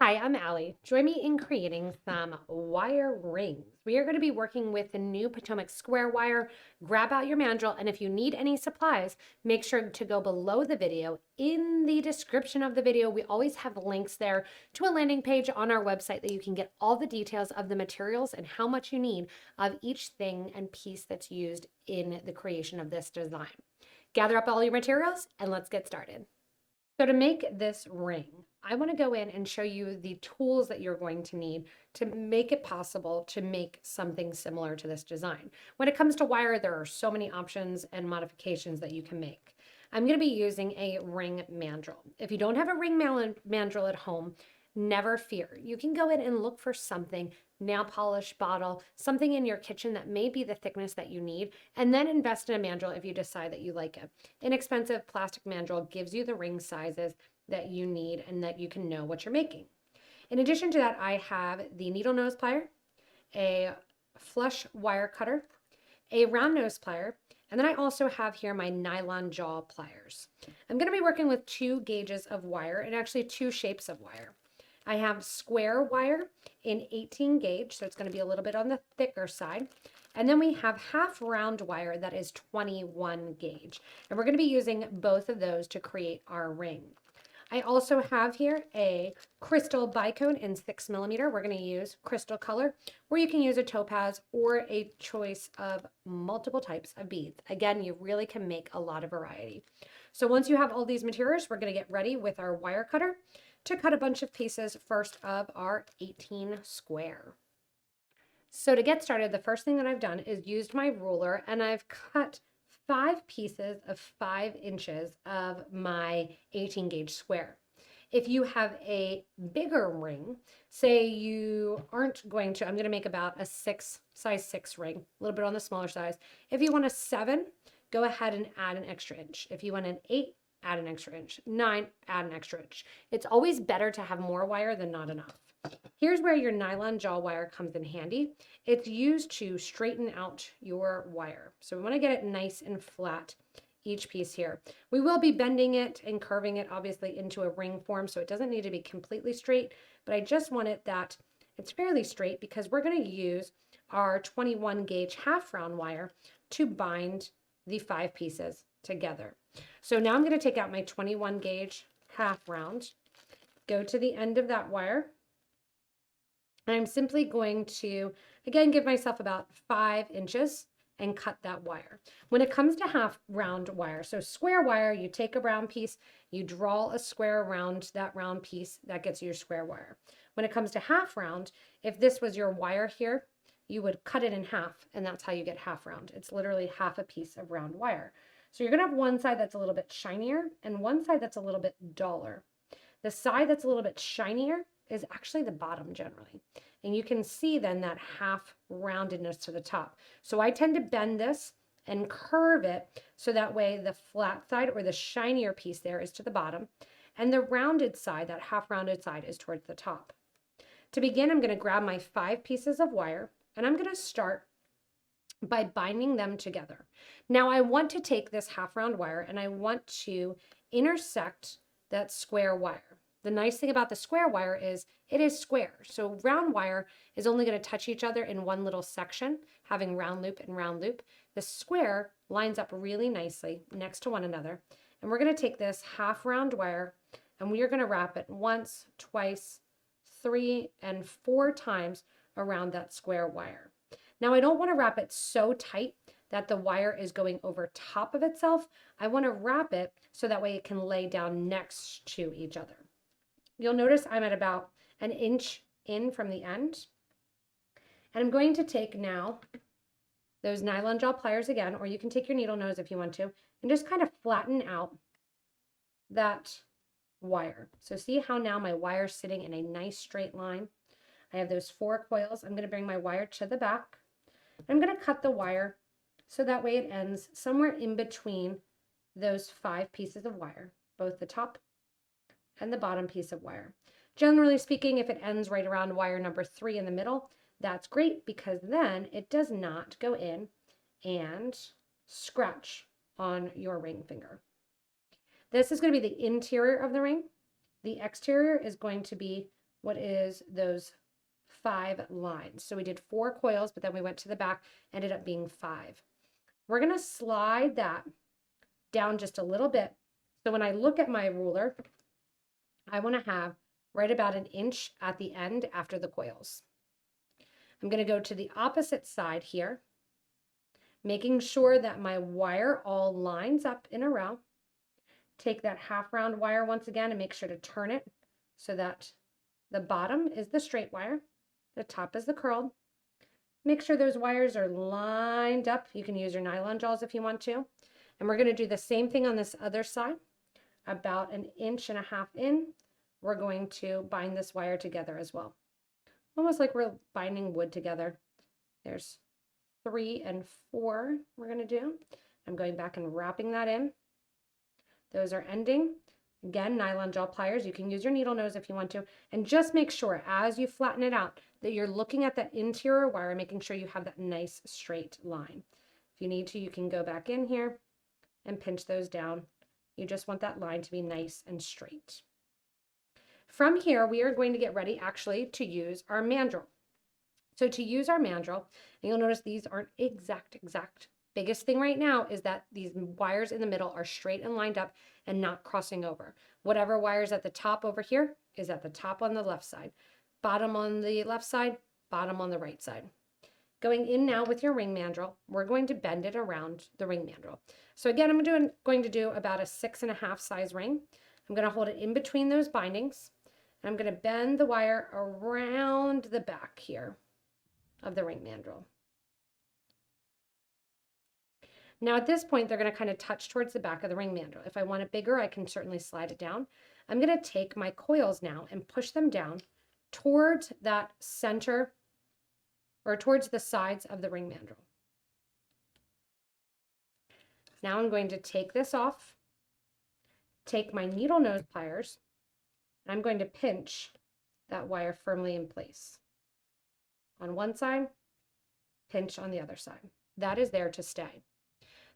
Hi, I'm Allie. Join me in creating some wire rings. We are going to be working with the new Potomac square wire. Grab out your mandrel, and if you need any supplies, make sure to go below the video. In the description of the video, we always have links there to a landing page on our website that you can get all the details of the materials and how much you need of each thing and piece that's used in the creation of this design. Gather up all your materials and let's get started. So to make this ring, I want to go in and show you the tools that you're going to need to make it possible to make something similar to this design. When it comes to wire, there are so many options and modifications that you can make. I'm going to be using a ring mandrel. If you don't have a ring mandrel at home, never fear. You can go in and look for something, nail polish bottle, something in your kitchen that may be the thickness that you need, and then invest in a mandrel if you decide that you like it. Inexpensive plastic mandrel gives you the ring sizes that you need and that you can know what you're making. In addition to that, I have the needle nose plier, a flush wire cutter, a round nose plier, and then I also have here my nylon jaw pliers. I'm going to be working with 2 gauges of wire and actually 2 shapes of wire. I have square wire in 18 gauge, so it's going to be a little bit on the thicker side. And then we have half round wire that is 21 gauge. And we're going to be using both of those to create our ring. I also have here a crystal bicone in 6mm. We're going to use crystal color, or you can use a topaz or a choice of multiple types of beads. Again, you really can make a lot of variety. So once you have all these materials, we're going to get ready with our wire cutter to cut a bunch of pieces first of our 18 square. So to get started, the first thing that I've done is used my ruler and I've cut 5 pieces of 5 inches of my 18 gauge square. If you have a bigger ring, say you aren't going to, I'm going to make about a size 6 ring, a little bit on the smaller size. If you want a 7, go ahead and add an extra inch. If you want an 8, add an extra inch. 9, add an extra inch. It's always better to have more wire than not enough. Here's where your nylon jaw wire comes in handy. It's used to straighten out your wire. So we want to get it nice and flat, each piece here. We will be bending it and curving it obviously into a ring form, so it doesn't need to be completely straight, but I just want it that it's fairly straight because we're going to use our 21 gauge half round wire to bind the 5 pieces together. So now I'm going to take out my 21 gauge half round, go to the end of that wire, and I'm simply going to, again, give myself about 5 inches and cut that wire. When it comes to half round wire, so square wire, you take a round piece, you draw a square around that round piece, that gets you your square wire. When it comes to half round, if this was your wire here, you would cut it in half, and that's how you get half round. It's literally half a piece of round wire. So you're going to have one side that's a little bit shinier and one side that's a little bit duller. The side that's a little bit shinier is actually the bottom generally. And you can see then that half roundedness to the top. So I tend to bend this and curve it so that way the flat side or the shinier piece there is to the bottom and the rounded side, that half rounded side, is towards the top. To begin, I'm going to grab my 5 pieces of wire and I'm going to start by binding them together. Now I want to take this half round wire and I want to intersect that square wire. The nice thing about the square wire is it is square. So round wire is only going to touch each other in one little section, having round loop and round loop. The square lines up really nicely next to one another. And we're going to take this half round wire and we are going to wrap it once, twice, 3, and 4 times around that square wire. Now I don't want to wrap it so tight that the wire is going over top of itself. I want to wrap it so that way it can lay down next to each other. You'll notice I'm at about an inch in from the end. And I'm going to take now those nylon jaw pliers again, or you can take your needle nose if you want to, and just kind of flatten out that wire. So see how now my wire's sitting in a nice straight line? I have those 4 coils. I'm going to bring my wire to the back. I'm going to cut the wire so that way it ends somewhere in between those 5 pieces of wire, both the top and the bottom piece of wire. Generally speaking, if it ends right around wire number 3 in the middle, that's great because then it does not go in and scratch on your ring finger. This is going to be the interior of the ring. The exterior is going to be what is those 5 lines. So we did 4 coils, but then we went to the back, ended up being 5. We're going to slide that down just a little bit. So when I look at my ruler, I want to have right about 1 inch at the end after the coils. I'm going to go to the opposite side here, making sure that my wire all lines up in a row. Take that half round wire once again and make sure to turn it so that the bottom is the straight wire, the top is the curled. Make sure those wires are lined up. You can use your nylon jaws if you want to. And we're going to do the same thing on this other side. About 1.5 inches in, we're going to bind this wire together as well. Almost like we're binding wood together. There's 3 and 4 we're going to do. I'm going back and wrapping that in. Those are ending. Again, nylon jaw pliers. You can use your needle nose if you want to. And just make sure as you flatten it out that you're looking at that interior wire, making sure you have that nice straight line. If you need to, you can go back in here and pinch those down. You just want that line to be nice and straight. From here, we are going to get ready actually to use our mandrel. So to use our mandrel, and you'll notice these aren't exact. Biggest thing right now is that these wires in the middle are straight and lined up and not crossing over. Whatever wire's at the top over here is at the top on the left side. Bottom on the left side, bottom on the right side. Going in now with your ring mandrel, we're going to bend it around the ring mandrel. So again, I'm going to do about a 6.5 size ring. I'm going to hold it in between those bindings. And I'm going to bend the wire around the back here of the ring mandrel. Now at this point, they're going to kind of touch towards the back of the ring mandrel. If I want it bigger, I can certainly slide it down. I'm going to take my coils now and push them down towards that center or towards the sides of the ring mandrel. Now I'm going to take this off, take my needle nose pliers, and I'm going to pinch that wire firmly in place. On one side, pinch on the other side. That is there to stay.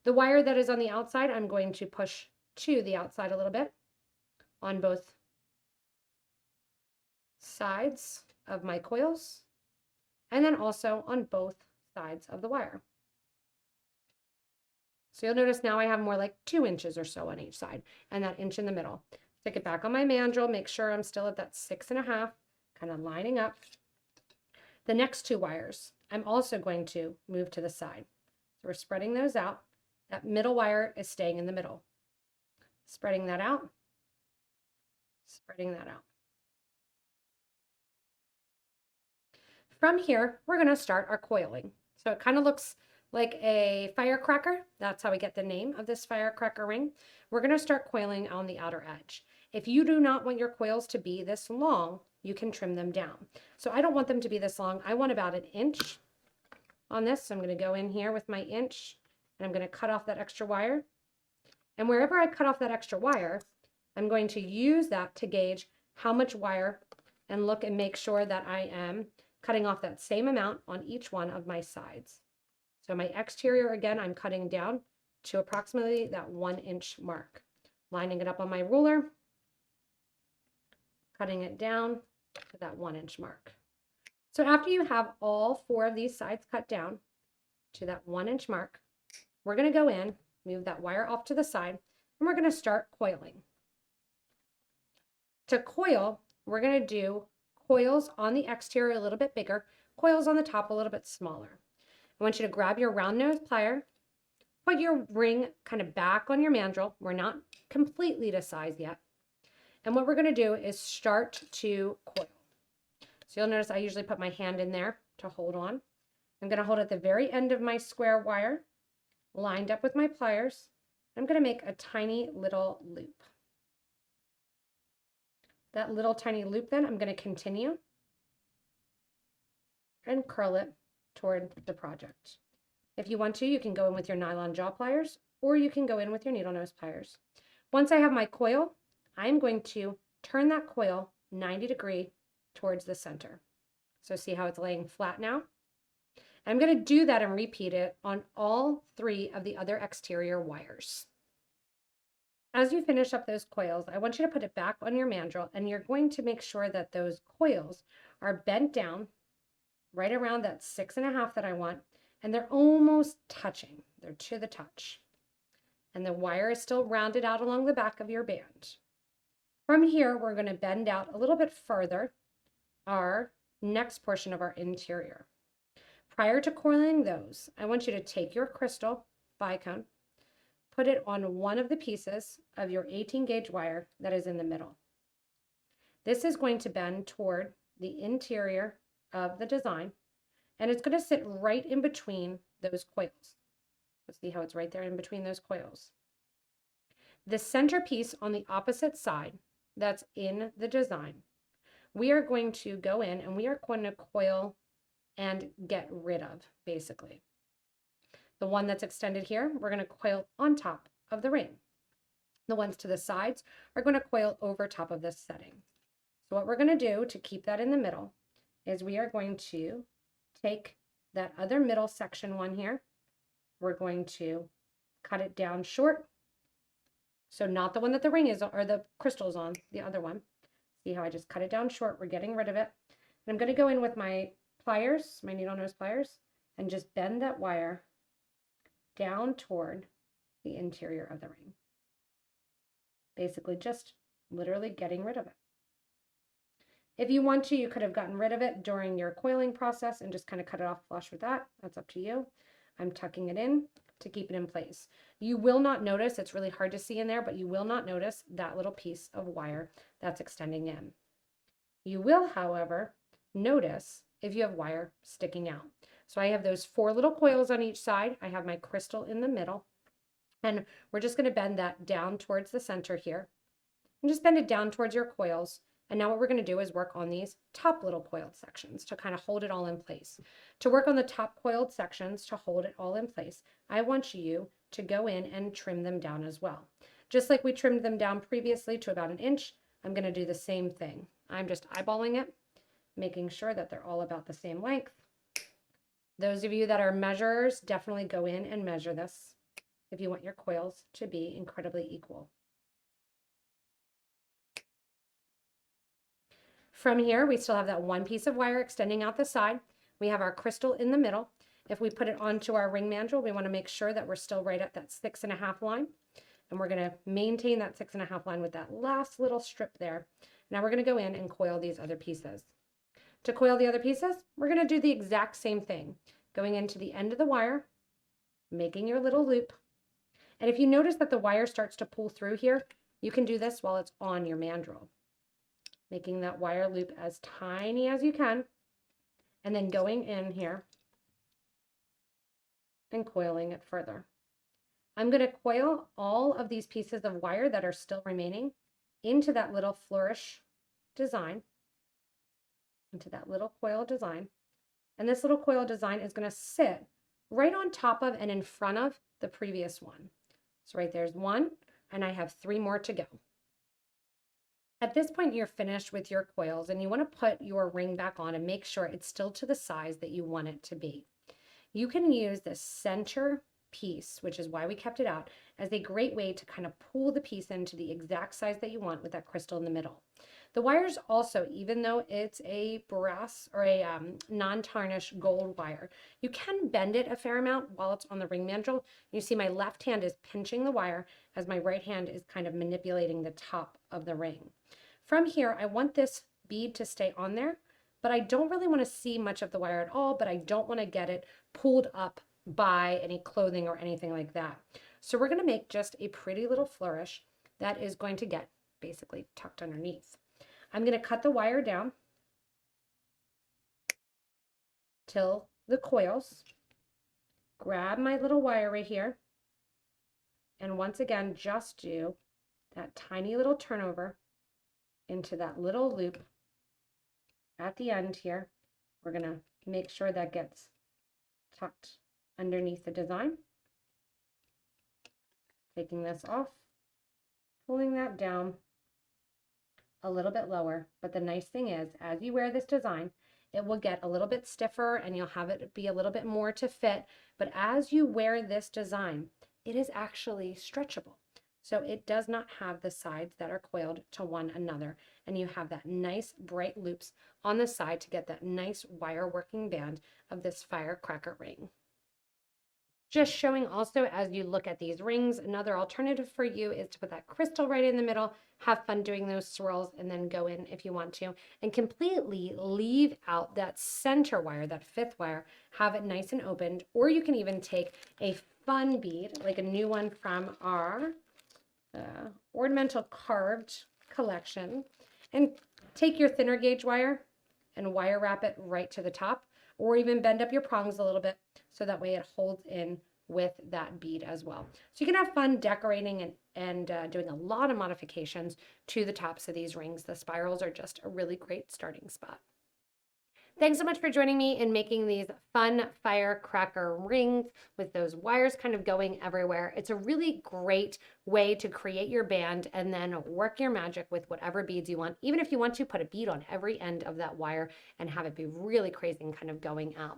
The wire that is on the outside, I'm going to push to the outside a little bit on both sides of my coils, and then also on both sides of the wire. So you'll notice now I have more like 2 inches or so on each side, and that inch in the middle. Stick it back on my mandrel, make sure I'm still at that 6.5, kind of lining up. The next 2 wires, I'm also going to move to the side. So we're spreading those out. That middle wire is staying in the middle. Spreading that out, spreading that out. From here, we're going to start our coiling. So it kind of looks like a firecracker. That's how we get the name of this firecracker ring. We're going to start coiling on the outer edge. If you do not want your coils to be this long, you can trim them down. So I don't want them to be this long. I want about 1 inch on this. So I'm going to go in here with my inch. And I'm going to cut off that extra wire. And wherever I cut off that extra wire, I'm going to use that to gauge how much wire and look and make sure that I am cutting off that same amount on each one of my sides. So my exterior, again, I'm cutting down to approximately that 1 inch mark. Lining it up on my ruler, cutting it down to that 1 inch mark. So after you have all 4 of these sides cut down to that 1 inch mark, we're going to go in, move that wire off to the side, and we're going to start coiling. To coil, we're going to do coils on the exterior a little bit bigger, coils on the top a little bit smaller. I want you to grab your round nose plier, put your ring kind of back on your mandrel. We're not completely to size yet. And what we're going to do is start to coil. So you'll notice I usually put my hand in there to hold on. I'm going to hold at the very end of my square wire, lined up with my pliers. I'm going to make a tiny little loop. That little tiny loop, then I'm going to continue and curl it toward the project. If you want to, you can go in with your nylon jaw pliers, or you can go in with your needle nose pliers. Once I have my coil, I'm going to turn that coil 90 degrees towards the center. So see how it's laying flat now? I'm going to do that and repeat it on all 3 of the other exterior wires. As you finish up those coils, I want you to put it back on your mandrel, and you're going to make sure that those coils are bent down right around that 6.5 that I want, and they're almost touching. They're to the touch. And the wire is still rounded out along the back of your band. From here, we're going to bend out a little bit further our next portion of our interior. Prior to coiling those, I want you to take your crystal bicone, put it on one of the pieces of your 18 gauge wire that is in the middle. This is going to bend toward the interior of the design, and it's going to sit right in between those coils. Let's see how it's right there in between those coils. The center piece on the opposite side that's in the design, we are going to go in and we are going to coil and get rid of, basically. The one that's extended here, we're going to coil on top of the ring. The ones to the sides are going to coil over top of this setting. So what we're going to do to keep that in the middle is we are going to take that other middle section one here. We're going to cut it down short. So not the one that the ring is or the crystal is on, the other one. See how I just cut it down short? We're getting rid of it. And I'm going to go in with my pliers, my needle nose pliers, and just bend that wire down toward the interior of the ring. Basically just literally getting rid of it. If you want to, you could have gotten rid of it during your coiling process and just kind of cut it off flush with that. That's up to you. I'm tucking it in to keep it in place. You will not notice, it's really hard to see in there, but you will not notice that little piece of wire that's extending in. You will, however, notice if you have wire sticking out. So I have those 4 little coils on each side. I have my crystal in the middle, and we're just going to bend that down towards the center here and just bend it down towards your coils. And now what we're going to do is work on these top little coiled sections to kind of hold it all in place. To work on the top coiled sections to hold it all in place, I want you to go in and trim them down as well. Just like we trimmed them down previously to about 1 inch, I'm going to do the same thing. I'm just eyeballing it, making sure that they're all about the same length. Those of you that are measurers, definitely go in and measure this if you want your coils to be incredibly equal. From here, we still have that one piece of wire extending out the side. We have our crystal in the middle. If we put it onto our ring mandrel, we want to make sure that we're still right at that 6.5 line. And we're going to maintain that 6.5 line with that last little strip there. Now we're going to go in and coil these other pieces. To coil the other pieces, we're going to do the exact same thing. Going into the end of the wire, making your little loop. And if you notice that the wire starts to pull through here, you can do this while it's on your mandrel. Making that wire loop as tiny as you can, and then going in here and coiling it further. I'm going to coil all of these pieces of wire that are still remaining into that little flourish design, into that little coil design. And this little coil design is going to sit right on top of and in front of the previous one. So right there's one, and I have 3 more to go. At this point, you're finished with your coils, and you want to put your ring back on and make sure it's still to the size that you want it to be. You can use the center piece, which is why we kept it out, as a great way to kind of pull the piece into the exact size that you want with that crystal in the middle. The wires also, even though it's a brass or a non-tarnished gold wire, you can bend it a fair amount while it's on the ring mandrel. You see my left hand is pinching the wire as my right hand is kind of manipulating the top of the ring. From here, I want this bead to stay on there, but I don't really want to see much of the wire at all, but I don't want to get it pulled up by any clothing or anything like that. So we're going to make just a pretty little flourish that is going to get basically tucked underneath. I'm going to cut the wire down till the coils, grab my little wire right here, and once again, just do that tiny little turnover into that little loop at the end here. We're going to make sure that gets tucked underneath the design. Taking this off, pulling that down a little bit lower. But the nice thing is, as you wear this design, it will get a little bit stiffer and you'll have it be a little bit more to fit. But as you wear this design, it is actually stretchable. So it does not have the sides that are coiled to one another. And you have that nice bright loops on the side to get that nice wire working band of this firecracker ring. Just showing also as you look at these rings, another alternative for you is to put that crystal right in the middle, have fun doing those swirls, and then go in if you want to, and completely leave out that center wire, that fifth wire, have it nice and opened. Or you can even take a fun bead, like a new one from our ornamental carved collection, and take your thinner gauge wire and wire wrap it right to the top, or even bend up your prongs a little bit so that way it holds in with that bead as well. So you can have fun decorating and doing a lot of modifications to the tops of these rings. The spirals are just a really great starting spot. Thanks so much for joining me in making these fun firecracker rings with those wires kind of going everywhere. It's a really great way to create your band and then work your magic with whatever beads you want. Even if you want to put a bead on every end of that wire and have it be really crazy and kind of going out.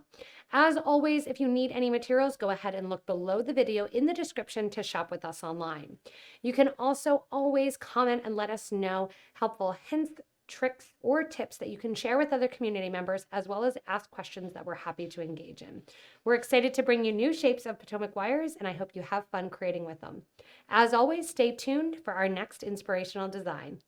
As always, if you need any materials, go ahead and look below the video in the description to shop with us online. You can also always comment and let us know helpful hints, tricks, or tips that you can share with other community members, as well as ask questions that we're happy to engage in. We're excited to bring you new shapes of Potomac wires, and I hope you have fun creating with them. As always, stay tuned for our next inspirational design.